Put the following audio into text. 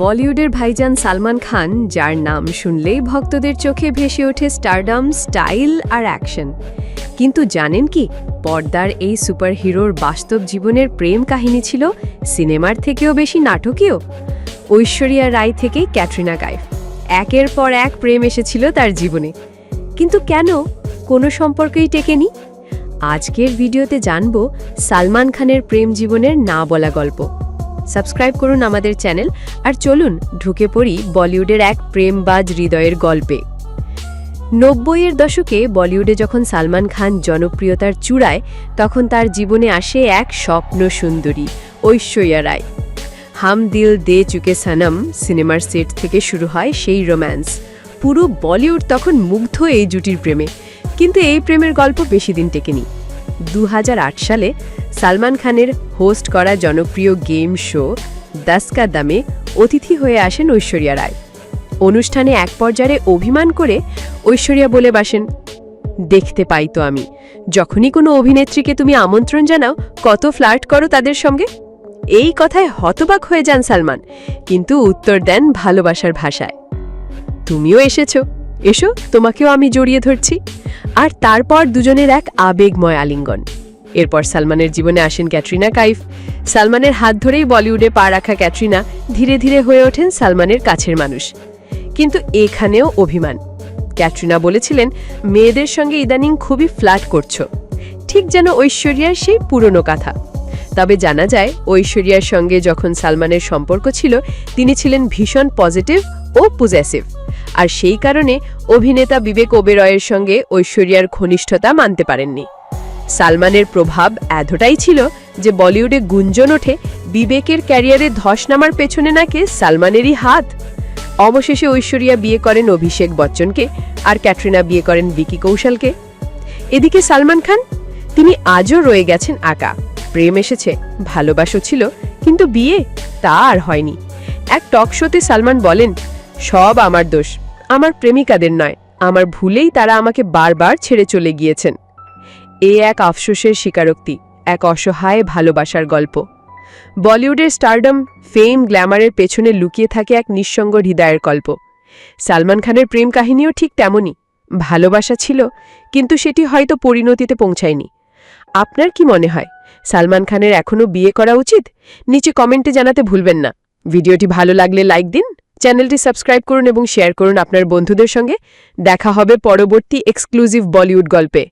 বলিউডের ভাইজান সালমান খান, যার নাম শুনলেই ভক্তদের চোখে ভেসে ওঠে স্টারডম, স্টাইল আর অ্যাকশন। কিন্তু জানেন কি, পর্দার এই সুপারহিরোর বাস্তব জীবনের প্রেম কাহিনী ছিল সিনেমার থেকেও বেশি নাটকীয়। ঐশ্বরিয়া রায় থেকে ক্যাটরিনা কাইফ, একের পর এক প্রেম এসেছিল তার জীবনে, কিন্তু কেন কোনো সম্পর্কেই টেকেনি? আজকের ভিডিওতে জানব সালমান খানের প্রেম জীবনের না বলা গল্প। সাবস্ক্রাইব করুন আমাদের চ্যানেল আর চলুন ঢুকে পড়ি বলিউডের এক প্রেমবাজ হৃদয়ের গল্পে। ৯০-এর দশকে বলিউডে যখন সালমান খান জনপ্রিয়তার চূড়ায়, তখন তার জীবনে আসে এক স্বপ্ন সুন্দরী ঐশ্বরিয়া রায়। হাম দিল দে চুকে সনম সিনেমার সেট থেকে শুরু হয় সেই রোম্যান্স। পুরো বলিউড তখন মুগ্ধ এই জুটির প্রেমে, কিন্তু এই প্রেমের গল্প বেশি দিন টেকেনি। ২০০৮ সালে সালমান খানের হোস্ট করা জনপ্রিয় গেম শো ১০ কা দামে অতিথি হয়ে আসেন ঐশ্বরিয়া রায়। অনুষ্ঠানে এক পর্যায়ে অভিমান করে ঐশ্বরিয়া বলে বসেন, দেখতে পাই তো আমি, যখনই কোনো অভিনেত্রীকে তুমি আমন্ত্রণ জানাও কত ফ্লার্ট করো তাদের সঙ্গে। এই কথায় হতবাক হয়ে যান সালমান, কিন্তু উত্তর দেন ভালোবাসার ভাষায়, তুমিও এসেছো, এসো, তোমাকেও আমি জড়িয়ে ধরছি। আর তারপর দুজনের এক আবেগময় আলিঙ্গন। এরপর সালমানের জীবনে আসেন ক্যাটরিনা কাইফ। সালমানের হাত ধরেই বলিউডে পা রাখা ক্যাটরিনা ধীরে ধীরে হয়ে ওঠেন সালমানের কাছের মানুষ। কিন্তু এখানেও অভিমান। ক্যাটরিনা বলেছিলেন, মেয়েদের সঙ্গে ইদানিং খুবই ফ্লার্ট করছো, ঠিক যেন ঐশ্বরিয়ার সেই পুরনো কথা। তবে জানা যায়, ঐশ্বরিয়ার সঙ্গে যখন সালমানের সম্পর্ক ছিল, তিনি ছিলেন ভীষণ পজিটিভ ও পজেসিভ, আর সেই কারণে অভিনেতা বিবেক ওবেরয়ের সঙ্গে ঐশ্বরিয়ার ঘনিষ্ঠতা মানতে পারেননি। সালমানের প্রভাব এতটাই ছিল যে বলিউডে গুঞ্জন ওঠে বিবেকের ক্যারিয়ারে ধস নামার পেছনে নাকি সালমানেরই হাত। অবশেষে ঐশ্বরিয়া বিয়ে করেন অভিষেক বচ্চনকে, আর ক্যাটরিনা বিয়ে করেন ভিকি কৌশলকে। এদিকে সালমান খান, তিনি আজও রয়ে গেছেন আঁকা। প্রেম এসেছে, ভালোবাসা ছিল, কিন্তু বিয়ে তা আর হয়নি। এক টক শোতে সালমান বলেন, সব আমার দোষ, আমার প্রেমিকাদের নয়, আমার ভুলেই তারা আমাকে বারবার ছেড়ে চলে গিয়েছেন। এ এক আফসোসের স্বীকারোক্তি, এক অসহায় ভালোবাসার গল্প। বলিউডের স্টারডম, ফেম, গ্ল্যামারের পেছনে লুকিয়ে থাকে এক নিঃসঙ্গ হৃদয়ের গল্প। সালমান খানের প্রেম কাহিনীও ঠিক তেমনই। ভালোবাসা ছিল, কিন্তু সেটি হয়তো পরিণতিতে পৌঁছায়নি। আপনার কি মনে হয়, সালমান খানের এখনও বিয়ে করা উচিত? নিচে কমেন্টে জানাতে ভুলবেন না। ভিডিওটি ভালো লাগলে লাইক দিন, চ্যানেলটি সাবস্ক্রাইব করুন এবং শেয়ার করুন আপনার বন্ধুদের সঙ্গে। দেখা হবে পরবর্তী এক্সক্লুসিভ বলিউড গল্পে।